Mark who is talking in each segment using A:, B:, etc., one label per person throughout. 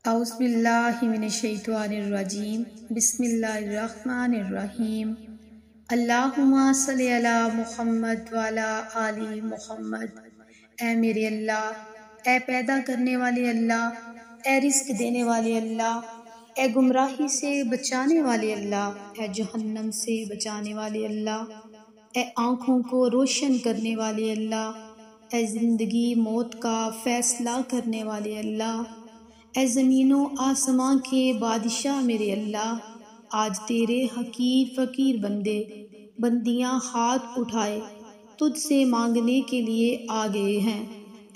A: اعوذ باللہ من الشیطان الرجیم بسم اللہ الرحمن الرحیم اللہم صلی علی محمد وعلی آل محمد۔ اے میرے اللہ، اے پیدا کرنے والے اللہ، اے رزق دینے والے اللہ، اے گمراہی سے بچانے والے اللہ، اے جہنم سے بچانے والے اللہ، اے آنکھوں کو روشن کرنے والے اللہ، اے زندگی موت کا فیصلہ کرنے والے اللہ، اے زمین و آسمان کے بادشاہ میرے اللہ، آج تیرے حقیر فقیر بندیاں ہاتھ اٹھائے تجھ سے مانگنے کے لیے آ گئے ہیں۔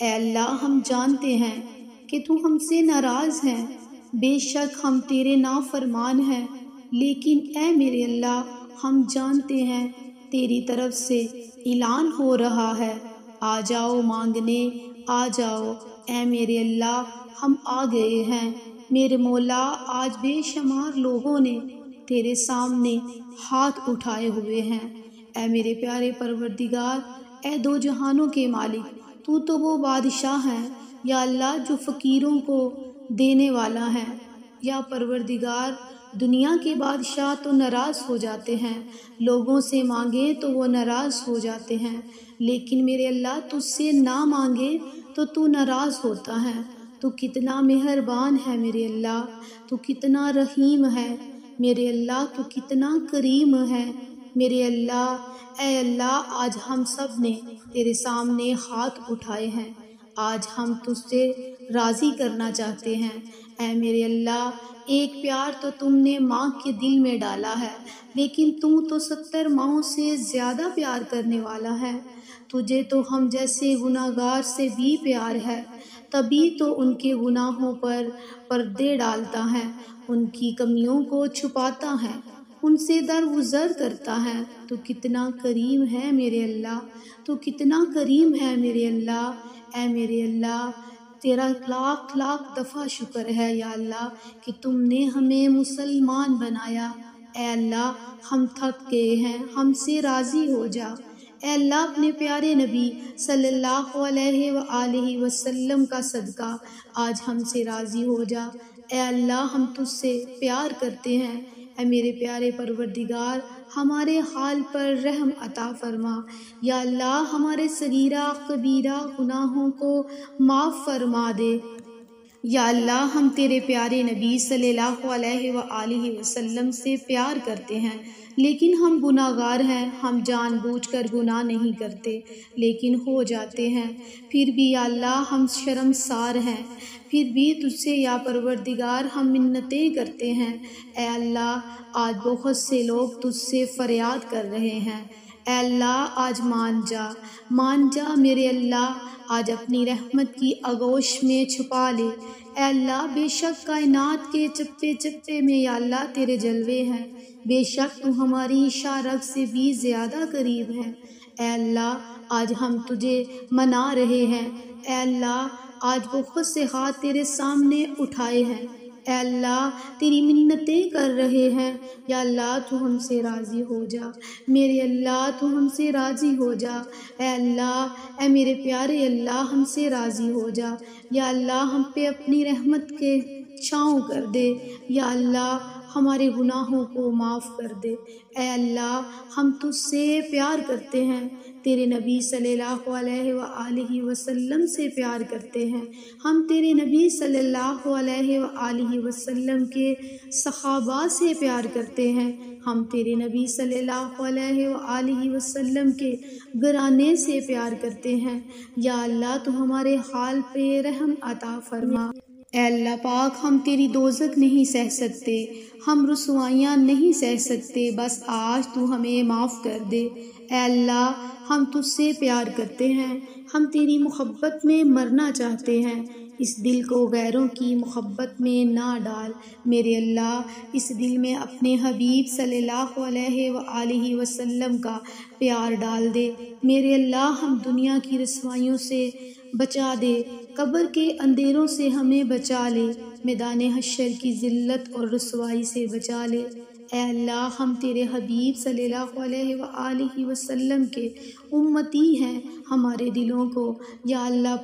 A: اے اللہ، ہم جانتے ہیں کہ تو ہم سے ناراض ہے، بے شک ہم تیرے نافرمان ہیں، لیکن اے میرے اللہ، ہم جانتے ہیں تیری طرف سے اعلان ہو رہا ہے، آ جاؤ مانگنے، آ جاؤ۔ اے میرے اللہ، ہم آ گئے ہیں۔ میرے مولا، آج بے شمار لوگوں نے تیرے سامنے ہاتھ اٹھائے ہوئے ہیں۔ اے میرے پیارے پروردگار، اے دو جہانوں کے مالک، تو وہ بادشاہ ہے یا اللہ جو فقیروں کو دینے والا ہے۔ یا پروردگار، دنیا کے بادشاہ تو ناراض ہو جاتے ہیں، لوگوں سے مانگے تو وہ ناراض ہو جاتے ہیں، لیکن میرے اللہ تجھ سے نہ مانگے تو ناراض ہوتا ہے۔ تو کتنا مہربان ہے میرے اللہ، تو کتنا رحیم ہے میرے اللہ، تو کتنا کریم ہے میرے اللہ۔ اے اللہ، آج ہم سب نے تیرے سامنے ہاتھ اٹھائے ہیں، آج ہم تجھ سے راضی کرنا چاہتے ہیں۔ اے میرے اللہ، ایک پیار تو تم نے ماں کے دل میں ڈالا ہے، لیکن تو 70 ماؤں سے زیادہ پیار کرنے والا ہے۔ تجھے تو ہم جیسے گناہگار سے بھی پیار ہے، تبھی تو ان کے گناہوں پر پردے ڈالتا ہے، ان کی کمیوں کو چھپاتا ہے، ان سے درگزر کرتا ہے۔ تو کتنا کریم ہے میرے اللہ، تو کتنا کریم ہے میرے اللہ۔ اے میرے اللہ، تیرا لاکھ لاکھ دفعہ شکر ہے یا اللہ کہ تم نے ہمیں مسلمان بنایا۔ اے اللہ، ہم تھک گئے ہیں، ہم سے راضی ہو جا۔ اے اللہ، اپنے پیارے نبی صلی اللہ علیہ وآلہ وسلم کا صدقہ آج ہم سے راضی ہو جا۔ اے اللہ، ہم تجھ سے پیار کرتے ہیں۔ اے میرے پیارے پروردگار، ہمارے حال پر رحم عطا فرما۔ یا اللہ، ہمارے صغیرہ کبیرہ گناہوں کو معاف فرما دے۔ یا اللہ، ہم تیرے پیارے نبی صلی اللہ علیہ وآلہ وسلم سے پیار کرتے ہیں، لیکن ہم گناہگار ہیں، ہم جان بوجھ کر گناہ نہیں کرتے لیکن ہو جاتے ہیں۔ پھر بھی یا اللہ، ہم شرمسار ہیں، پھر بھی تجھ سے یا پروردگار ہم منتیں کرتے ہیں۔ اے اللہ، آج بہت سے لوگ تجھ سے فریاد کر رہے ہیں۔ اے اللہ، آج مان جا میرے اللہ، آج اپنی رحمت کی آغوش میں چھپا لے۔ اے اللہ، بے شک کائنات کے چپے چپے میں یا اللہ تیرے جلوے ہیں، بے شک تو ہماری اشارت سے بھی زیادہ قریب ہے۔ اے اللہ، آج ہم تجھے منا رہے ہیں۔ اے اللہ، آج بہت سے ہاتھ تیرے سامنے اٹھائے ہیں۔ اے اللہ، تیری منتیں کر رہے ہیں۔ یا اللہ، تو ہم سے راضی ہو جا میرے اللہ، تو ہم سے راضی ہو جا۔ اے اللہ، اے میرے پیارے اللہ، ہم سے راضی ہو جا۔ یا اللہ، ہم پہ اپنی رحمت کے چھاؤں کر دے۔ یا اللہ، ہمارے گناہوں کو معاف کر دے۔ اے اللہ، ہم تجھ سے پیار کرتے ہیں، تیرے نبی صلی اللہ علیہ وآلہ وسلم سے پیار کرتے ہیں، ہم تیرے نبی صلی اللہ علیہ وآلہ وسلم کے صحابہ سے پیار کرتے ہیں، ہم تیرے نبی صلی اللہ علیہ وآلہ وسلم کے گھرانے سے پیار کرتے ہیں۔ یا اللہ، تو ہمارے حال پہ رحم عطا فرما۔ اے اللہ پاک، ہم تیری دوزخ نہیں سہ سکتے، ہم رسوائیاں نہیں سہ سکتے، بس آج تو ہمیں معاف کر دے۔ اے اللہ، ہم تجھ سے پیار کرتے ہیں، ہم تیری محبت میں مرنا چاہتے ہیں، اس دل کو غیروں کی محبت میں نہ ڈال میرے اللہ، اس دل میں اپنے حبیب صلی اللہ علیہ وآلہ وسلم کا پیار ڈال دے میرے اللہ۔ ہم دنیا کی رسوائیوں سے بچا دے، قبر کے اندھیروں سے ہمیں بچا لے، میدان حشر کی ذلت اور رسوائی سے بچا لے۔ اے اللہ ہم تیرے حبیب صلی اللہ علیہ وآلہ وسلم کے امتی ہیں، ہمارے دلوں کو یا اللہ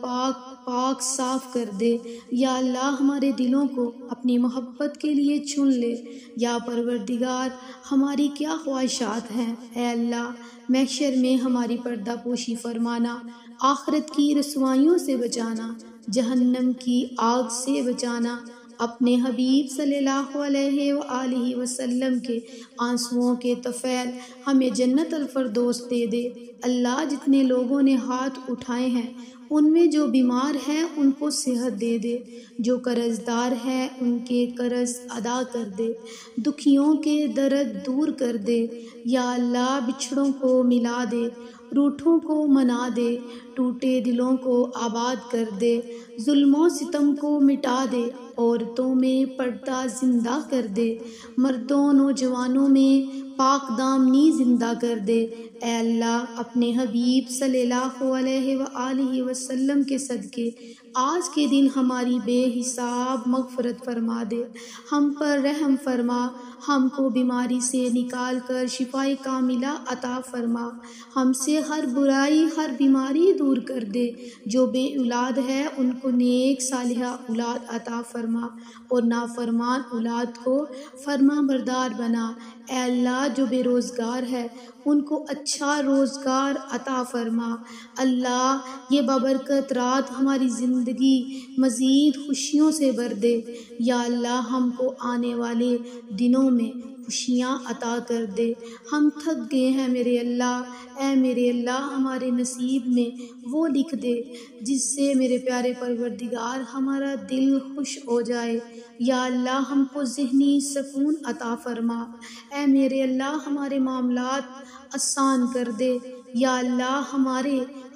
A: پاک صاف کر دے۔ یا اللہ ہمارے دلوں کو اپنی محبت کے لیے چن لے۔ یا پروردگار ہماری کیا خواہشات ہیں، اے اللہ محشر میں ہماری پردہ پوشی فرمانا، آخرت کی رسوائیوں سے بچانا، جہنم کی آگ سے بچانا، اپنے حبیب صلی اللہ علیہ وآلہ وسلم کے آنسوؤں کے طفیل ہمیں جنت الفردوس دے دے۔ اللہ جتنے لوگوں نے ہاتھ اٹھائے ہیں ان میں جو بیمار ہیں ان کو صحت دے دے، جو قرض دار ہیں ان کے قرض ادا کر دے، دکھیوں کے درد دور کر دے۔ یا اللہ بچھڑوں کو ملا دے، روٹھوں کو منا دے، ٹوٹے دلوں کو آباد کر دے، ظلم و ستم کو مٹا دے، عورتوں میں پردہ زندہ کر دے، مردوں نوجوانوں میں پاک دامنی زندہ کر دے۔ اے اللہ اپنے حبیب صلی اللہ علیہ وآلہ وسلم کے صدقے آج کے دن ہماری بے حساب مغفرت فرما دے، ہم پر رحم فرما، ہم کو بیماری سے نکال کر شفائے کاملہ عطا فرما، ہم سے ہر برائی ہر بیماری دور کر دے، جو بے اولاد ہے ان کو نیک صالحہ اولاد عطا فرما اور نافرمان اولاد کو فرما بردار بنا۔ اے اللہ جو بے روزگار ہے ان کو اچھا روزگار عطا فرما۔ اللہ یہ بابرکت رات ہماری زندگی مزید خوشیوں سے بھر دے۔ یا اللہ ہم کو آنے والے دنوں میں خوشیاں عطا کر دے۔ ہم تھک گئے ہیں میرے اللہ، اے میرے اللہ ہمارے نصیب میں وہ لکھ دے جس سے میرے پیارے پروردگار ہمارا دل خوش ہو جائے۔ یا اللہ ہم کو ذہنی سکون عطا فرما، اے میرے اللہ ہمارے معاملات آسان کر دے۔ یا اللہ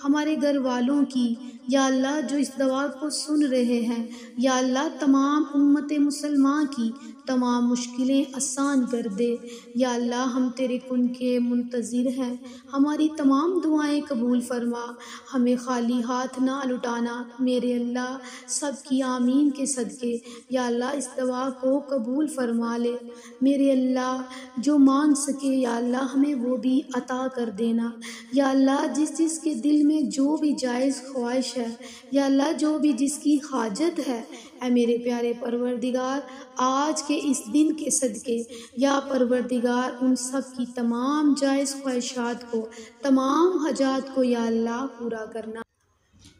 A: ہمارے گھر والوں کی، یا اللہ جو اس دعا کو سن رہے ہیں، یا اللہ تمام امت مسلمان کی تمام مشکلیں آسان کر دے۔ یا اللہ ہم تیرے کن کے منتظر ہیں، ہماری تمام دعائیں قبول فرما، ہمیں خالی ہاتھ نہ لٹانا میرے اللہ، سب کی آمین کے صدقے۔ یا اللہ اس دعا کو قبول فرما لے میرے اللہ، جو مانگ سکے یا اللہ ہمیں وہ بھی عطا کر دینا۔ یا اللہ جس کے دل میں جو بھی جائز خواہش ہے، یا اللہ جو بھی جس کی حاجت ہے، اے میرے پیارے پروردگار آج کے اس دن کے صدقے یا پروردگار ان سب کی تمام جائز خواہشات کو، تمام حاجات کو یا اللہ پورا کرنا۔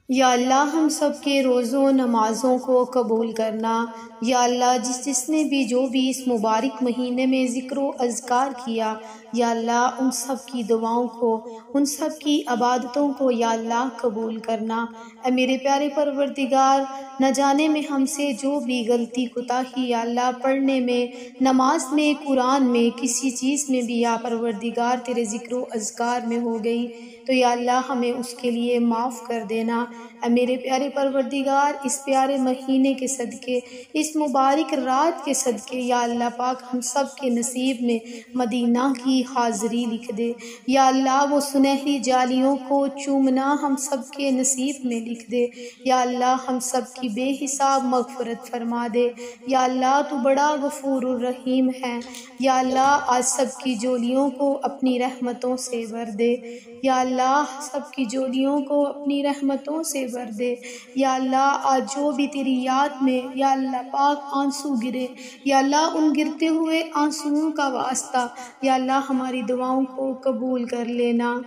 A: یا اللہ ہم سب کے روزوں نمازوں کو قبول کرنا۔ یا اللہ جس نے بھی جو بھی اس مبارک مہینے میں ذکر و اذکار کیا، یا اللہ ان سب کی دعاؤں کو، ان سب کی عبادتوں کو یا اللہ قبول کرنا۔ اے میرے پیارے پروردگار نہ جانے میں ہم سے جو بھی غلطی کوتاہی یا اللہ پڑھنے میں، نماز میں، قرآن میں، کسی چیز میں بھی یا پروردگار تیرے ذکر و اذکار میں ہو گئی تو یا اللہ ہمیں اس کے لیے معاف کر دینا۔ اے میرے پیارے پروردگار اس پیارے مہینے کے صدقے، اس مبارک رات کے صدقے یا اللہ پاک ہم سب کے نصیب میں مدینہ کی حاضری لکھ دے۔ یا اللہ وہ سنہری جالیوں کو چومنا ہم سب کے نصیب میں لکھ دے۔ یا اللہ ہم سب کی بے حساب مغفرت فرما دے۔ یا اللہ تو بڑا غفور الرحیم ہے۔ یا اللہ آج سب کی جولیوں کو اپنی رحمتوں سے بھر دے۔ یا اللہ سب کی جولیوں کو اپنی رحمتوں سے بھر دے۔ یا اللہ آج جو بھی تیری یاد میں یا اللہ پاک آنسو گرے، یا اللہ ان گرتے ہوئے آنسوؤں کا واسطہ یا اللہ ہماری دعاؤں کو قبول کر لینا۔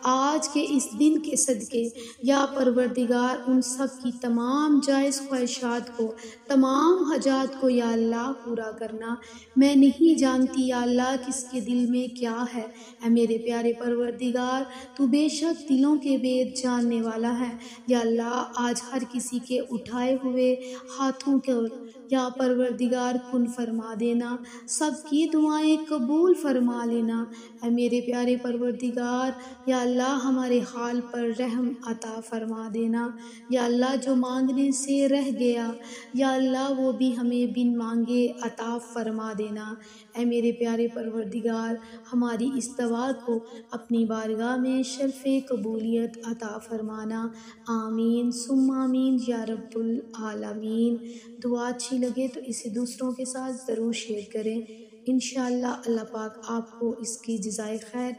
A: آج کے اس دن کے صدقے یا پروردگار ان سب کی تمام جائز خواہشات کو، تمام حاجات کو یا اللہ پورا کرنا۔ میں نہیں جانتی یا اللہ کس کے دل میں کیا ہے، اے میرے پیارے پروردگار تو بے شک دلوں کے بید جاننے والا ہے۔ یا اللہ آج ہر کسی کے اٹھائے ہوئے ہاتھوں کو یا پروردگار کن فرما دینا، سب کی دعائیں قبول فرما لینا۔ اے میرے پیارے پروردگار یا اللہ ہمارے حال پر رحم عطا فرما دینا۔ یا اللہ جو مانگنے سے رہ گیا یا اللہ وہ بھی ہمیں بن مانگے عطا فرما دینا۔ اے میرے پیارے پروردگار ہماری اس دعا کو اپنی بارگاہ میں شرف قبولیت عطا فرمانا۔ آمین ثم آمین یا رب العالمین۔ دعا اچھی لگے تو اسے دوسروں کے ساتھ ضرور شیئر کریں۔ انشاءاللہ اللہ پاک آپ کو اس کی جزائے خیر